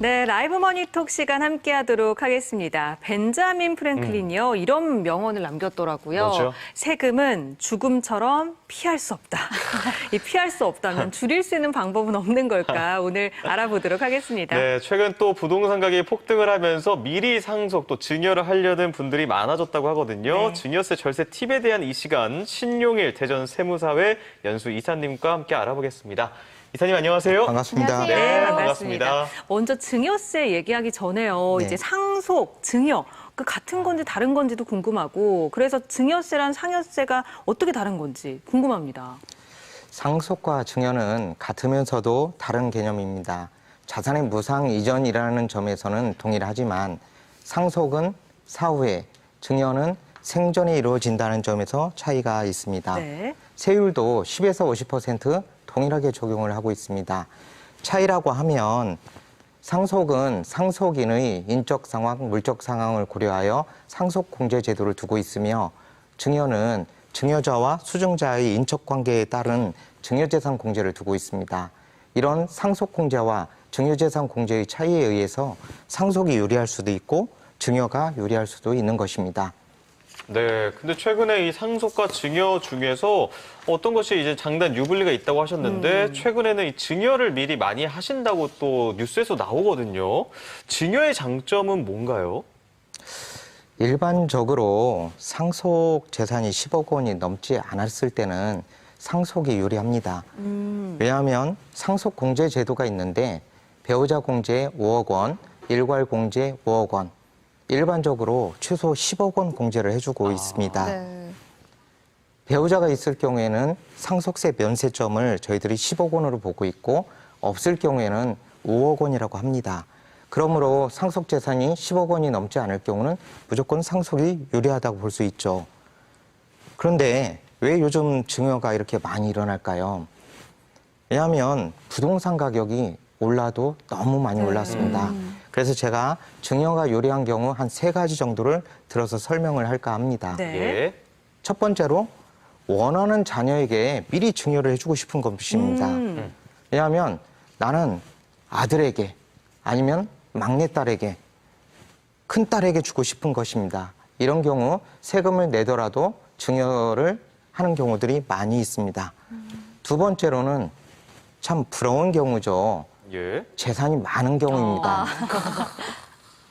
네, 라이브 머니톡 시간 함께하도록 하겠습니다. 벤자민 프랭클린이요, 이런 명언을 남겼더라고요. 뭐죠? 세금은 죽음처럼 피할 수 없다. 이 피할 수 없다면 줄일 수 있는 방법은 없는 걸까? 오늘 알아보도록 하겠습니다. 네, 최근 또 부동산 가격이 폭등을 하면서 미리 상속 또 증여를 하려는 분들이 많아졌다고 하거든요. 네. 증여세 절세 팁에 대한 이 시간 신용일 대전 세무사회 연수 이사님과 함께 알아보겠습니다. 이사님 안녕하세요. 반갑습니다. 네, 네, 반갑습니다. 반갑습니다. 먼저 증여세 얘기하기 전에요. 네. 이제 상속, 증여, 그 같은 건지 다른 건지도 궁금하고, 그래서 증여세랑 상여세가 어떻게 다른 건지 궁금합니다. 상속과 증여는 같으면서도 다른 개념입니다. 자산의 무상 이전이라는 점에서는 동일하지만 상속은 사후에, 증여는 생전에 이루어진다는 점에서 차이가 있습니다. 네. 세율도 10에서 50% 동일하게 적용을 하고 있습니다. 차이라고 하면 상속은 상속인의 인적 상황, 물적 상황을 고려하여 상속 공제 제도를 두고 있으며 증여는 증여자와 수증자의 인적 관계에 따른 증여재산 공제를 두고 있습니다. 이런 상속 공제와 증여재산 공제의 차이에 의해서 상속이 유리할 수도 있고 증여가 유리할 수도 있는 것입니다. 네, 근데 최근에 이 상속과 증여 중에서 어떤 것이 이제 장단 유불리가 있다고 하셨는데 최근에는 이 증여를 미리 많이 하신다고 또 뉴스에서 나오거든요. 증여의 장점은 뭔가요? 일반적으로 상속 재산이 10억 원이 넘지 않았을 때는 상속이 유리합니다. 왜냐하면 상속 공제 제도가 있는데 배우자 공제 5억 원, 일괄 공제 5억 원, 일반적으로 최소 10억 원 공제를 해주고 있습니다. 네. 배우자가 있을 경우에는 상속세 면세점을 저희들이 10억 원으로 보고 있고 없을 경우에는 5억 원이라고 합니다. 그러므로 상속 재산이 10억 원이 넘지 않을 경우는 무조건 상속이 유리하다고 볼 수 있죠. 그런데 왜 요즘 증여가 이렇게 많이 일어날까요? 왜냐하면 부동산 가격이 올라도 너무 많이 올랐습니다. 그래서 제가 증여가 유리한 경우 한 3가지 정도를 들어서 설명을 할까 합니다. 네. 예. 첫 번째로 원하는 자녀에게 미리 증여를 해주고 싶은 것입니다. 왜냐하면 나는 아들에게 아니면 막내딸에게 큰딸에게 주고 싶은 것입니다. 이런 경우 세금을 내더라도 증여를 하는 경우들이 많이 있습니다. 두 번째로는 참 부러운 경우죠. 예. 재산이 많은 경우입니다.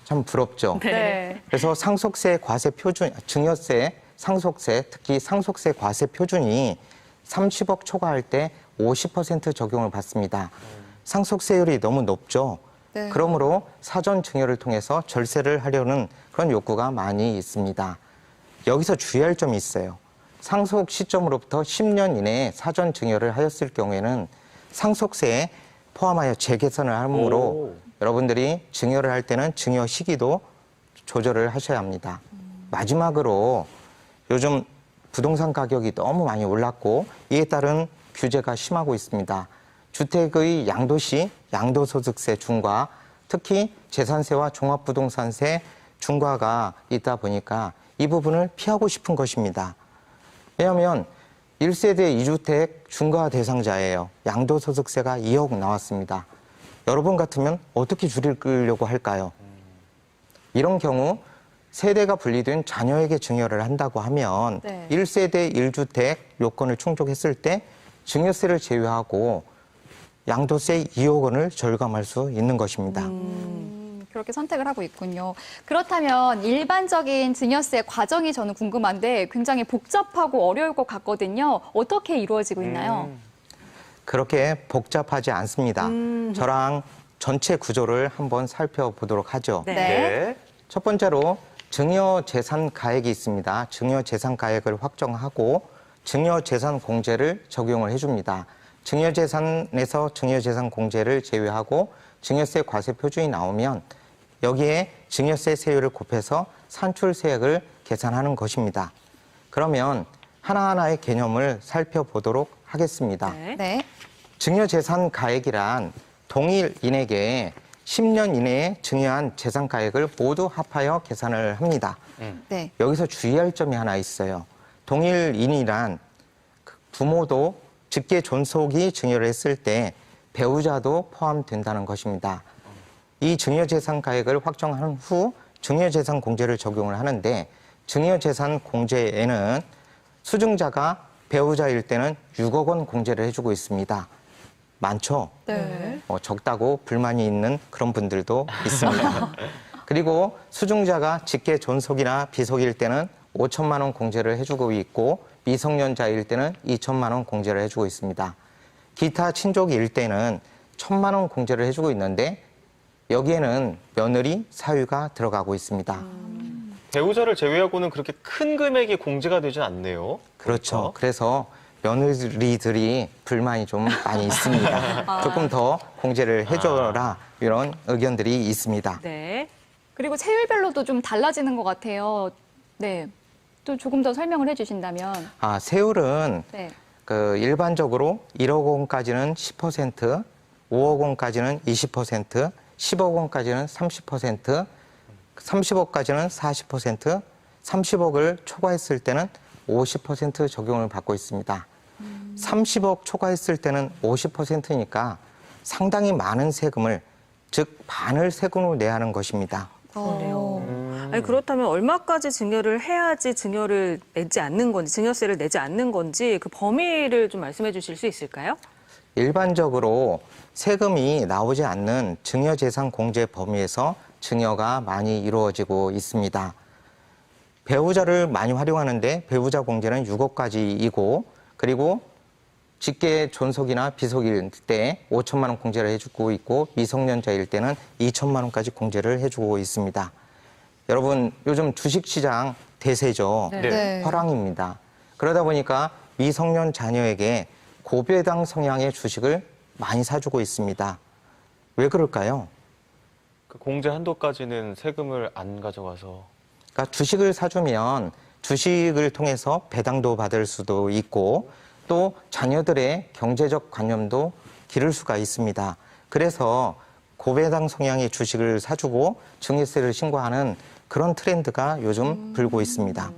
참 부럽죠. 네. 그래서 상속세 과세 표준, 증여세, 상속세, 특히 상속세 과세 표준이 30억 초과할 때 50% 적용을 받습니다. 상속세율이 너무 높죠. 네. 그러므로 사전 증여를 통해서 절세를 하려는 그런 욕구가 많이 있습니다. 여기서 주의할 점이 있어요. 상속 시점으로부터 10년 이내에 사전 증여를 하였을 경우에는 상속세에 포함하여 재계산을 하므로 오. 여러분들이 증여를 할 때는 증여 시기도 조절을 하셔야 합니다. 마지막으로 요즘 부동산 가격이 너무 많이 올랐고 이에 따른 규제가 심하고 있습니다. 주택의 양도시, 양도소득세 중과, 특히 재산세와 종합부동산세 중과가 있다 보니까 이 부분을 피하고 싶은 것입니다. 왜냐하면 1세대 2주택 중과 대상자예요. 양도소득세가 2억 나왔습니다. 여러분 같으면 어떻게 줄이려고 할까요? 이런 경우 세대가 분리된 자녀에게 증여를 한다고 하면 네. 1세대 1주택 요건을 충족했을 때 증여세를 제외하고 양도세 2억 원을 절감할 수 있는 것입니다. 그렇게 선택을 하고 있군요. 그렇다면 일반적인 증여세 과정이 저는 궁금한데 굉장히 복잡하고 어려울 것 같거든요. 어떻게 이루어지고 있나요? 그렇게 복잡하지 않습니다. 저랑 전체 구조를 한번 살펴보도록 하죠. 네. 네. 첫 번째로 증여재산가액이 있습니다. 증여재산가액을 확정하고 증여재산 공제를 적용을 해줍니다. 증여재산에서 증여재산 공제를 제외하고 증여세 과세 표준이 나오면 여기에 증여세 세율을 곱해서 산출세액을 계산하는 것입니다. 그러면 하나하나의 개념을 살펴보도록 하겠습니다. 네. 네. 증여재산가액이란 동일인에게 10년 이내에 증여한 재산가액을 모두 합하여 계산을 합니다. 네. 여기서 주의할 점이 하나 있어요. 동일인이란 부모도 직계 존속이 증여를 했을 때 배우자도 포함된다는 것입니다. 이 증여재산가액을 확정한 후 증여재산공제를 적용을 하는데 증여재산공제에는 수증자가 배우자일 때는 6억 원 공제를 해주고 있습니다. 많죠? 네. 적다고 불만이 있는 그런 분들도 있습니다. 그리고 수증자가 직계 존속이나 비속일 때는 5천만 원 공제를 해주고 있고 미성년자일 때는 2천만 원 공제를 해주고 있습니다. 기타 친족일 때는 1천만 원 공제를 해주고 있는데 여기에는 며느리, 사위가 들어가고 있습니다. 배우자를 제외하고는 그렇게 큰 금액이 공제가 되진 않네요. 그렇죠. 그래서 며느리들이 불만이 좀 많이 있습니다. 조금 더 공제를 해줘라 이런 의견들이 있습니다. 네. 그리고 세율별로도 좀 달라지는 것 같아요. 네. 또 조금 더 설명을 해주신다면. 세율은 네. 일반적으로 1억 원까지는 10%, 5억 원까지는 20%, 10억 원까지는 30%, 30억까지는 40%, 30억을 초과했을 때는 50% 적용을 받고 있습니다. 30억 초과했을 때는 50%니까 상당히 많은 세금을, 즉 반을 세금으로 내야 하는 것입니다. 그래요. 아니, 그렇다면 얼마까지 증여를 해야지 증여를 내지 않는 건지, 증여세를 내지 않는 건지 그 범위를 좀 말씀해 주실 수 있을까요? 일반적으로 세금이 나오지 않는 증여재산 공제 범위에서 증여가 많이 이루어지고 있습니다. 배우자를 많이 활용하는데 배우자 공제는 6억까지이고 그리고 직계 존속이나 비속일 때 5천만 원 공제를 해주고 있고 미성년자일 때는 2천만 원까지 공제를 해주고 있습니다. 여러분 요즘 주식시장 대세죠. 네. 화랑입니다. 그러다 보니까 미성년 자녀에게 고배당 성향의 주식을 많이 사주고 있습니다. 왜 그럴까요? 그 공제 한도까지는 세금을 안 가져가서. 그러니까 주식을 사주면 주식을 통해서 배당도 받을 수도 있고 또 자녀들의 경제적 관념도 기를 수가 있습니다. 그래서 고배당 성향의 주식을 사주고 증여세를 신고하는 그런 트렌드가 요즘 불고 있습니다.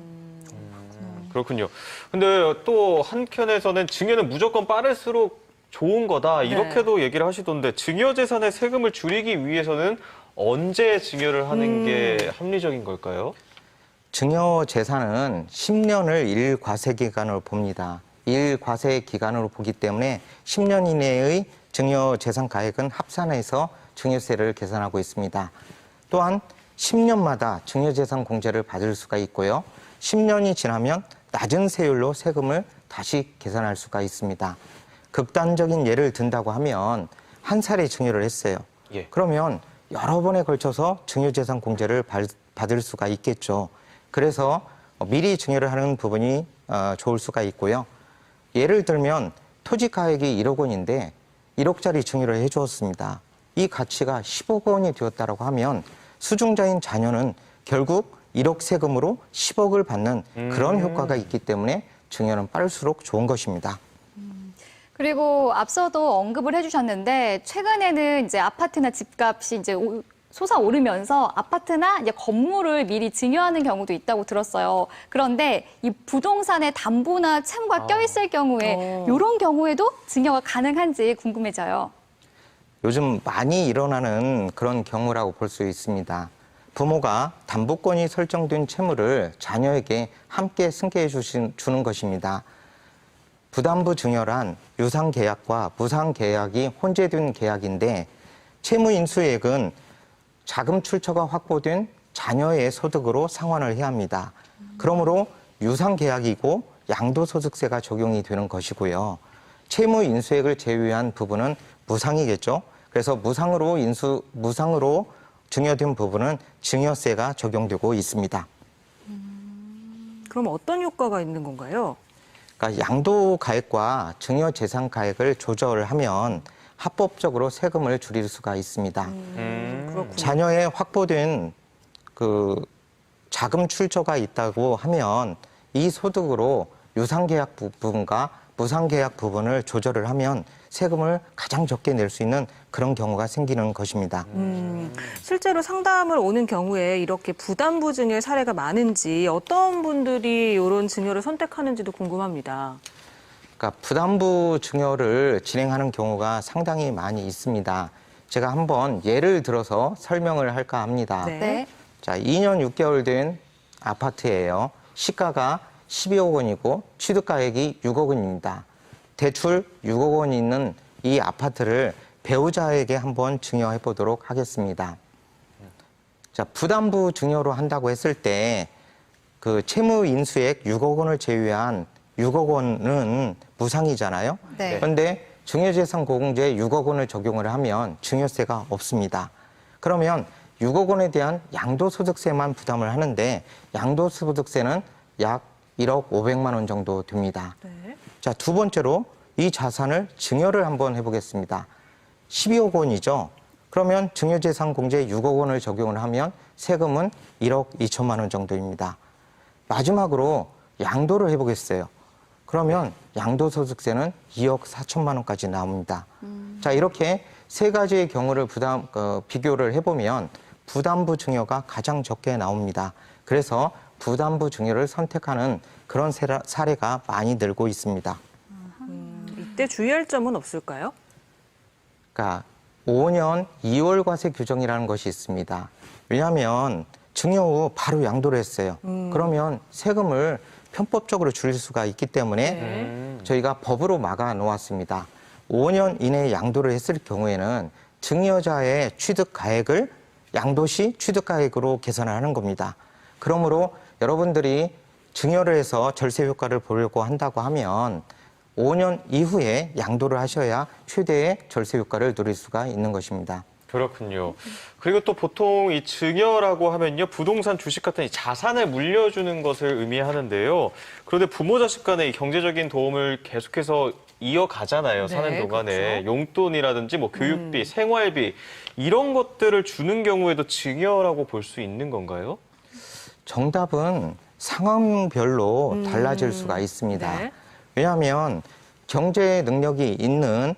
그렇군요. 근데 또 한켠에서는 증여는 무조건 빠를수록 좋은 거다 이렇게도 얘기를 하시던데 증여재산의 세금을 줄이기 위해서는 언제 증여를 하는 게 합리적인 걸까요? 증여재산은 10년을 일과세 기간으로 봅니다. 일과세 기간으로 보기 때문에 10년 이내의 증여재산 가액은 합산해서 증여세를 계산하고 있습니다. 또한 10년마다 증여재산 공제를 받을 수가 있고요. 10년이 지나면 낮은 세율로 세금을 다시 계산할 수가 있습니다. 극단적인 예를 든다고 하면 한 살에 증여를 했어요. 예. 그러면 여러 번에 걸쳐서 증여재산 공제를 받을 수가 있겠죠. 그래서 미리 증여를 하는 부분이 좋을 수가 있고요. 예를 들면 토지 가액이 1억 원인데 1억짜리 증여를 해주었습니다. 이 가치가 10억 원이 되었다고 하면 수증자인 자녀는 결국 1억 세금으로 10억을 받는 그런 효과가 있기 때문에 증여는 빠를수록 좋은 것입니다. 그리고 앞서도 언급을 해주셨는데 최근에는 이제 아파트나 집값이 이제 솟아오르면서 아파트나 이제 건물을 미리 증여하는 경우도 있다고 들었어요. 그런데 이 부동산의 담보나 채무가 껴있을 경우에 이런 경우에도 증여가 가능한지 궁금해져요. 요즘 많이 일어나는 그런 경우라고 볼 수 있습니다. 부모가 담보권이 설정된 채무를 자녀에게 함께 승계해 주는 것입니다. 부담부 증여란 유상계약과 무상계약이 혼재된 계약인데 채무 인수액은 자금 출처가 확보된 자녀의 소득으로 상환을 해야 합니다. 그러므로 유상계약이고 양도소득세가 적용이 되는 것이고요. 채무 인수액을 제외한 부분은 무상이겠죠. 그래서 무상으로 증여된 부분은 증여세가 적용되고 있습니다. 그럼 어떤 효과가 있는 건가요? 그러니까 양도가액과 증여재산가액을 조절하면 합법적으로 세금을 줄일 수가 있습니다. 그렇군요. 자녀의 확보된 그 자금 출처가 있다고 하면 이 소득으로 유상계약 부분과 무상계약 부분을 조절을 하면 세금을 가장 적게 낼 수 있는 그런 경우가 생기는 것입니다. 실제로 상담을 오는 경우에 이렇게 부담부 증여 사례가 많은지 어떤 분들이 이런 증여를 선택하는지도 궁금합니다. 그러니까 부담부 증여를 진행하는 경우가 상당히 많이 있습니다. 제가 한번 예를 들어서 설명을 할까 합니다. 네. 네. 자, 2년 6개월 된 아파트예요. 시가가 12억 원이고 취득가액이 6억 원입니다. 대출 6억 원이 있는 이 아파트를 배우자에게 한번 증여해 보도록 하겠습니다. 자, 부담부 증여로 한다고 했을 때 그 채무 인수액 6억 원을 제외한 6억 원은 무상이잖아요. 네. 그런데 증여재산 공제 6억 원을 적용을 하면 증여세가 없습니다. 그러면 6억 원에 대한 양도소득세만 부담을 하는데 양도소득세는 약 1억 500만 원 정도 됩니다. 네. 자, 두 번째로 이 자산을 증여를 한번 해보겠습니다. 12억 원이죠. 그러면 증여재산 공제 6억 원을 적용을 하면 세금은 1억 2천만 원 정도입니다. 마지막으로 양도를 해보겠어요. 그러면 양도소득세는 2억 4천만 원까지 나옵니다. 자, 이렇게 세 가지의 경우를 비교를 해보면 부담부 증여가 가장 적게 나옵니다. 그래서 부담부 증여를 선택하는 그런 사례가 많이 늘고 있습니다. 이때 주의할 점은 없을까요? 그러니까 5년 2월 과세 규정이라는 것이 있습니다. 왜냐하면 증여 후 바로 양도를 했어요. 그러면 세금을 편법적으로 줄일 수가 있기 때문에 저희가 법으로 막아 놓았습니다. 5년 이내에 양도를 했을 경우에는 증여자의 취득가액을 양도시 취득가액으로 계산을 하는 겁니다. 그러므로 여러분들이 증여를 해서 절세 효과를 보려고 한다고 하면 5년 이후에 양도를 하셔야 최대의 절세 효과를 누릴 수가 있는 것입니다. 그렇군요. 그리고 또 보통 이 증여라고 하면요, 부동산, 주식 같은 이 자산을 물려주는 것을 의미하는데요. 그런데 부모 자식 간의 이 경제적인 도움을 계속해서 이어가잖아요. 사는 네, 동안에 그렇죠. 용돈이라든지 뭐 교육비, 생활비 이런 것들을 주는 경우에도 증여라고 볼 수 있는 건가요? 정답은 상황별로 달라질 수가 있습니다. 네. 왜냐하면 경제 능력이 있는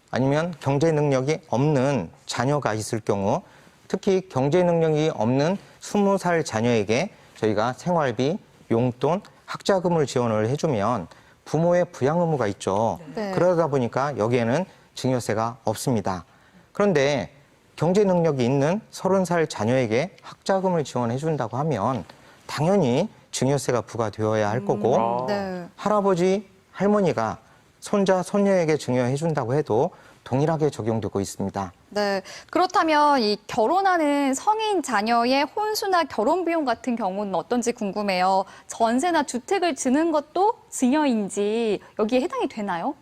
아니면 경제 능력이 없는 자녀가 있을 경우, 특히 경제 능력이 없는 20살 자녀에게 저희가 생활비, 용돈, 학자금을 지원을 해주면 부모의 부양 의무가 있죠. 네. 그러다 보니까 여기에는 증여세가 없습니다. 그런데 경제 능력이 있는 30살 자녀에게 학자금을 지원해 준다고 하면 당연히 증여세가 부과되어야 할 거고, 네. 할아버지, 할머니가 손자, 손녀에게 증여해 준다고 해도 동일하게 적용되고 있습니다. 네. 그렇다면 이 결혼하는 성인 자녀의 혼수나 결혼 비용 같은 경우는 어떤지 궁금해요. 전세나 주택을 주는 것도 증여인지 여기에 해당이 되나요?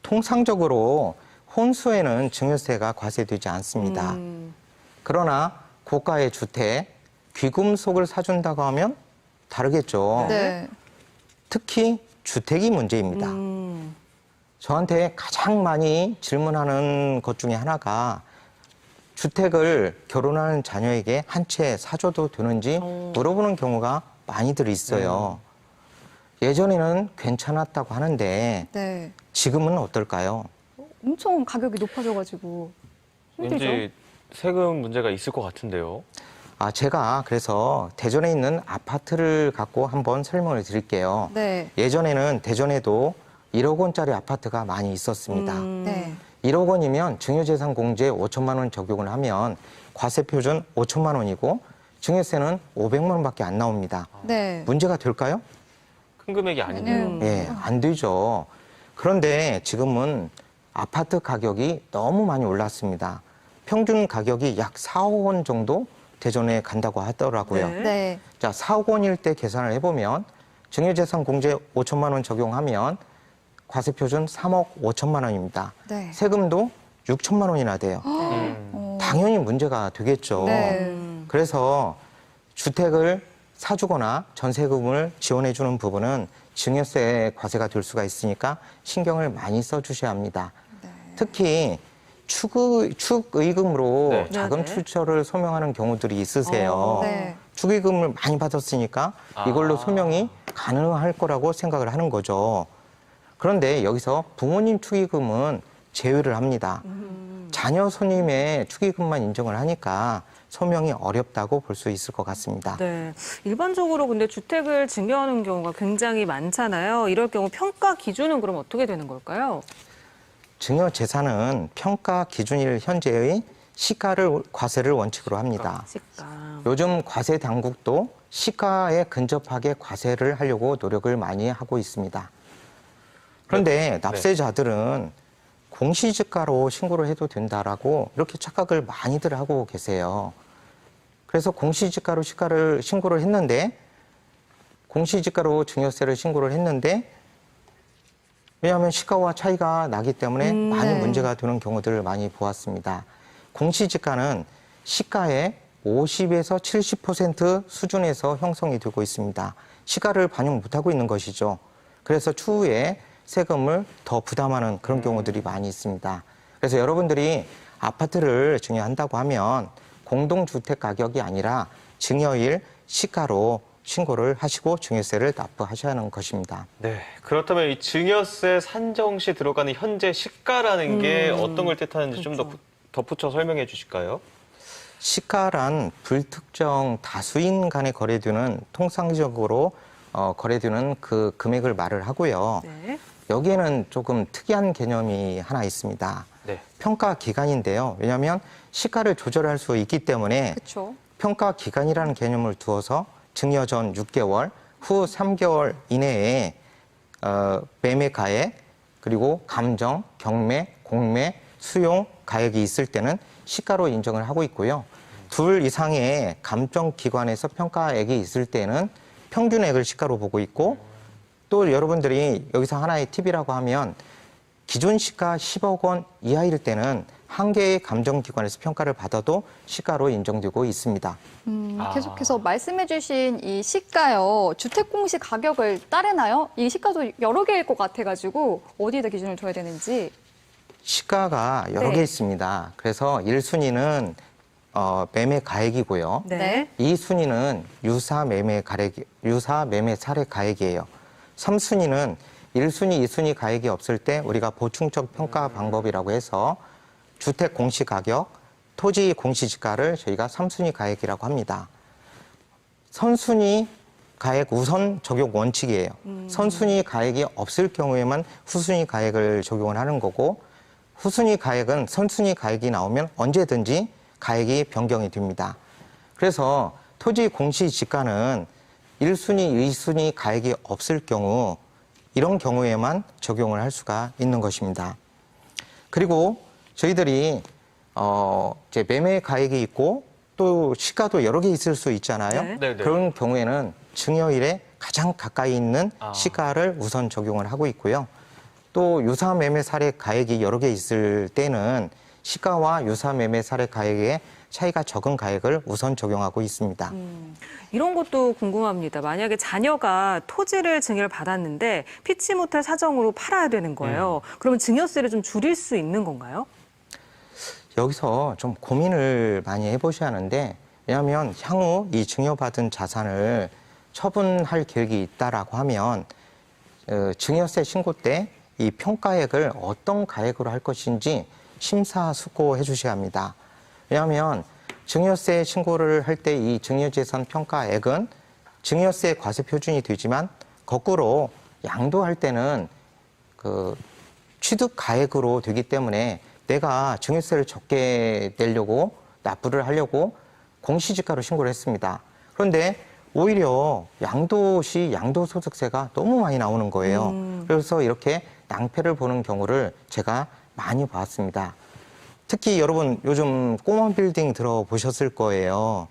통상적으로 혼수에는 증여세가 과세되지 않습니다. 그러나 고가의 주택, 귀금속을 사준다고 하면 다르겠죠. 네. 특히 주택이 문제입니다. 저한테 가장 많이 질문하는 것 중에 하나가 주택을 결혼하는 자녀에게 한 채 사줘도 되는지 물어보는 경우가 많이들 있어요. 예전에는 괜찮았다고 하는데 네. 지금은 어떨까요? 엄청 가격이 높아져가지고 힘들죠. 왠지 세금 문제가 있을 것 같은데요. 제가 그래서 대전에 있는 아파트를 갖고 한번 설명을 드릴게요. 네. 예전에는 대전에도 1억 원짜리 아파트가 많이 있었습니다. 네. 1억 원이면 증여재산 공제 5천만 원 적용을 하면 과세표준 5천만 원이고 증여세는 500만 원밖에 안 나옵니다. 네. 문제가 될까요? 큰 금액이 아닌데요. 예, 안 되죠. 그런데 지금은 아파트 가격이 너무 많이 올랐습니다. 평균 가격이 약 4억 원 정도 대전에 간다고 하더라고요. 네. 네. 자, 4억 원일 때 계산을 해보면 증여재산 공제 5천만 원 적용하면 과세표준 3억 5천만 원입니다. 네. 세금도 6천만 원이나 돼요. 당연히 문제가 되겠죠. 네. 그래서 주택을 사주거나 전세금을 지원해주는 부분은 증여세 과세가 될 수가 있으니까 신경을 많이 써주셔야 합니다. 특히 축의금으로 네. 자금 네네. 출처를 소명하는 경우들이 있으세요. 네. 축의금을 많이 받았으니까 이걸로 소명이 가능할 거라고 생각을 하는 거죠. 그런데 여기서 부모님 축의금은 제외를 합니다. 자녀 손님의 축의금만 인정을 하니까 소명이 어렵다고 볼 수 있을 것 같습니다. 네. 일반적으로 근데 주택을 증여하는 경우가 굉장히 많잖아요. 이럴 경우 평가 기준은 그럼 어떻게 되는 걸까요? 증여 재산은 평가 기준일 현재의 시가를 과세를 원칙으로 합니다. 시가. 요즘 과세 당국도 시가에 근접하게 과세를 하려고 노력을 많이 하고 있습니다. 그런데 납세자들은 공시지가로 신고를 해도 된다라고 이렇게 착각을 많이들 하고 계세요. 그래서 공시지가로 시가를 신고를 했는데 공시지가로 증여세를 신고를 했는데 왜냐하면 시가와 차이가 나기 때문에 많이 네. 문제가 되는 경우들을 많이 보았습니다. 공시지가는 시가의 50에서 70% 수준에서 형성이 되고 있습니다. 시가를 반영 못하고 있는 것이죠. 그래서 추후에 세금을 더 부담하는 그런 경우들이 많이 있습니다. 그래서 여러분들이 아파트를 증여한다고 하면 공동주택 가격이 아니라 증여일 시가로 신고를 하시고 증여세를 납부하셔야 하는 것입니다. 네. 그렇다면 이 증여세 산정 시 들어가는 현재 시가라는 게 어떤 걸 뜻하는지 좀 더 덧붙여 설명해 주실까요? 시가란 불특정 다수인 간에 거래되는 통상적으로 거래되는 그 금액을 말을 하고요. 네. 여기에는 조금 특이한 개념이 하나 있습니다. 네. 평가 기간인데요. 왜냐하면 시가를 조절할 수 있기 때문에 그렇죠. 평가 기간이라는 개념을 두어서 증여 전 6개월, 후 3개월 이내에 매매 가액, 그리고 감정, 경매, 공매, 수용 가액이 있을 때는 시가로 인정을 하고 있고요. 둘 이상의 감정 기관에서 평가액이 있을 때는 평균액을 시가로 보고 있고 또 여러분들이 여기서 하나의 팁이라고 하면 기존 시가 10억 원 이하일 때는 한 개의 감정기관에서 평가를 받아도 시가로 인정되고 있습니다. 계속해서 말씀해주신 이 시가요, 주택 공시 가격을 따르나요? 이 시가도 여러 개일 것 같아가지고 어디에다 기준을 둬야 되는지. 시가가 여러 네. 개 있습니다. 그래서 1순위는 매매 가액이고요. 네. 2순위는 유사 매매 사례 가액이에요. 3순위는 1순위, 2순위 가액이 없을 때 우리가 보충적 평가 방법이라고 해서 주택 공시 가격, 토지 공시지가를 저희가 3순위 가액이라고 합니다. 선순위 가액 우선 적용 원칙이에요. 선순위 가액이 없을 경우에만 후순위 가액을 적용을 하는 거고 후순위 가액은 선순위 가액이 나오면 언제든지 가액이 변경이 됩니다. 그래서 토지 공시지가는 1순위, 2순위 가액이 없을 경우 이런 경우에만 적용을 할 수가 있는 것입니다. 그리고 저희들이 이제 매매 가액이 있고 또 시가도 여러 개 있을 수 있잖아요. 네. 네, 네. 그런 경우에는 증여일에 가장 가까이 있는 시가를 우선 적용을 하고 있고요. 또 유사 매매 사례 가액이 여러 개 있을 때는 시가와 유사 매매 사례 가액의 차이가 적은 가액을 우선 적용하고 있습니다. 이런 것도 궁금합니다. 만약에 자녀가 토지를 증여를 받았는데 피치 못할 사정으로 팔아야 되는 거예요. 그러면 증여세를 좀 줄일 수 있는 건가요? 여기서 좀 고민을 많이 해보셔야 하는데 왜냐하면 향후 이 증여받은 자산을 처분할 계획이 있다라고 하면 증여세 신고 때 이 평가액을 어떤 가액으로 할 것인지 심사숙고해 주셔야 합니다. 왜냐하면 증여세 신고를 할 때 이 증여재산 평가액은 증여세 과세 표준이 되지만 거꾸로 양도할 때는 그 취득 가액으로 되기 때문에 내가 증여세를 적게 내려고 납부를 하려고 공시지가로 신고를 했습니다. 그런데 오히려 양도 시 양도소득세가 너무 많이 나오는 거예요. 그래서 이렇게 낭패를 보는 경우를 제가 많이 봤습니다. 특히 여러분 요즘 꼬마 빌딩 들어보셨을 거예요.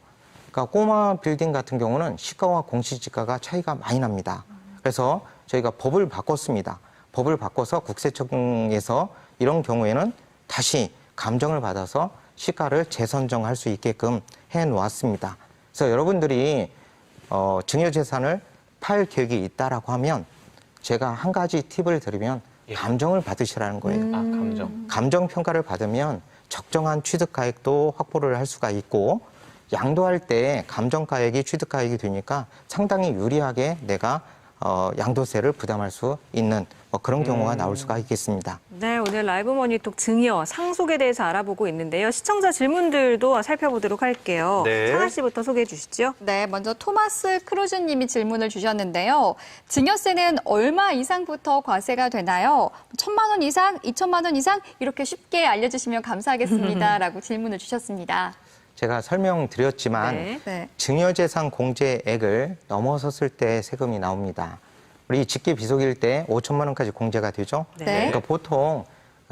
그러니까 꼬마 빌딩 같은 경우는 시가와 공시지가가 차이가 많이 납니다. 그래서 저희가 법을 바꿨습니다. 법을 바꿔서 국세청에서 이런 경우에는 다시 감정을 받아서 시가를 재선정할 수 있게끔 해놓았습니다. 그래서 여러분들이 증여재산을 팔 계획이 있다라고 하면 제가 한 가지 팁을 드리면 감정을 받으시라는 거예요. 감정. 감정 평가를 받으면 적정한 취득가액도 확보를 할 수가 있고 양도할 때 감정가액이 취득가액이 되니까 상당히 유리하게 내가 양도세를 부담할 수 있는 그런 경우가 나올 수가 있겠습니다. 네, 오늘 라이브 머니톡 증여, 상속에 대해서 알아보고 있는데요. 시청자 질문들도 살펴보도록 할게요. 네. 상아 씨부터 소개해 주시죠. 네, 먼저 토마스 크루즈 님이 질문을 주셨는데요. 증여세는 얼마 이상부터 과세가 되나요? 1,000만 원 이상, 2,000만 원 이상 이렇게 쉽게 알려주시면 감사하겠습니다. 라고 질문을 주셨습니다. 제가 설명드렸지만 네. 네. 증여재산 공제액을 넘어섰을 때 세금이 나옵니다. 우리 직계 비속일 때 5천만 원까지 공제가 되죠. 네. 그러니까 보통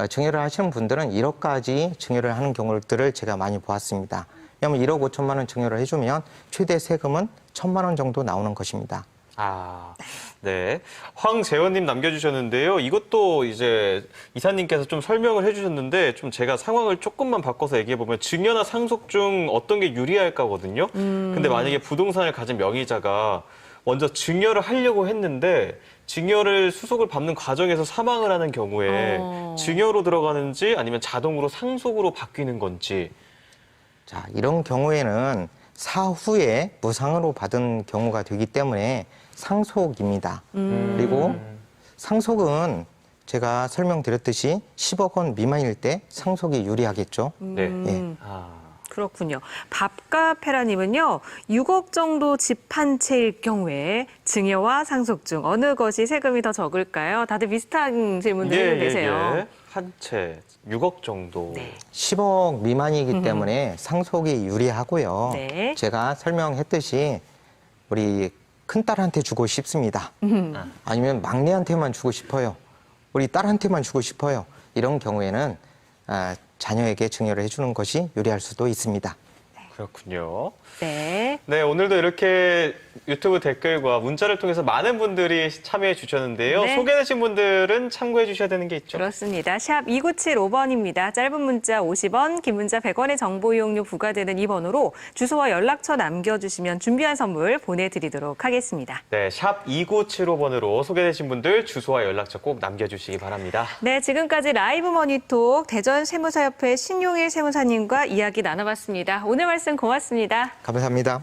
증여를 하시는 분들은 1억까지 증여를 하는 경우들을 제가 많이 보았습니다. 왜냐하면 1억 5천만 원 증여를 해주면 최대 세금은 1,000만 원 정도 나오는 것입니다. 아, 네. 황재원님 남겨주셨는데요. 이것도 이제 이사님께서 좀 설명을 해주셨는데 좀 제가 상황을 조금만 바꿔서 얘기해보면 증여나 상속 중 어떤 게 유리할까거든요. 근데 만약에 부동산을 가진 명의자가 먼저 증여를 하려고 했는데 증여를 수속을 밟는 과정에서 사망을 하는 경우에 증여로 들어가는지 아니면 자동으로 상속으로 바뀌는 건지. 자, 이런 경우에는 사후에 무상으로 받은 경우가 되기 때문에 상속입니다. 그리고 상속은 제가 설명드렸듯이 10억 원 미만일 때 상속이 유리하겠죠. 네. 예. 아. 그렇군요. 밥가페라님은요, 6억 정도 집 한 채일 경우에 증여와 상속 중 어느 것이 세금이 더 적을까요? 다들 비슷한 질문들 해주고 계세요. 한 채 6억 정도. 네. 10억 미만이기 때문에 상속이 유리하고요. 네. 제가 설명했듯이 우리 큰딸한테 주고 싶습니다. 아니면 막내한테만 주고 싶어요. 우리 딸한테만 주고 싶어요. 이런 경우에는 자녀에게 증여를 해주는 것이 유리할 수도 있습니다. 그렇군요. 네. 네, 오늘도 이렇게 유튜브 댓글과 문자를 통해서 많은 분들이 참여해 주셨는데요. 네. 소개되신 분들은 참고해 주셔야 되는 게 있죠. 그렇습니다. 샵 2975번입니다. 짧은 문자 50원, 긴 문자 100원의 정보 이용료 부과되는 이 번호로 주소와 연락처 남겨주시면 준비한 선물 보내드리도록 하겠습니다. 네, 샵 2975번으로 소개되신 분들 주소와 연락처 꼭 남겨주시기 바랍니다. 네, 지금까지 라이브 머니톡 대전세무사협회 신용일 세무사님과 이야기 나눠봤습니다. 오늘 말씀 고맙습니다. 감사합니다.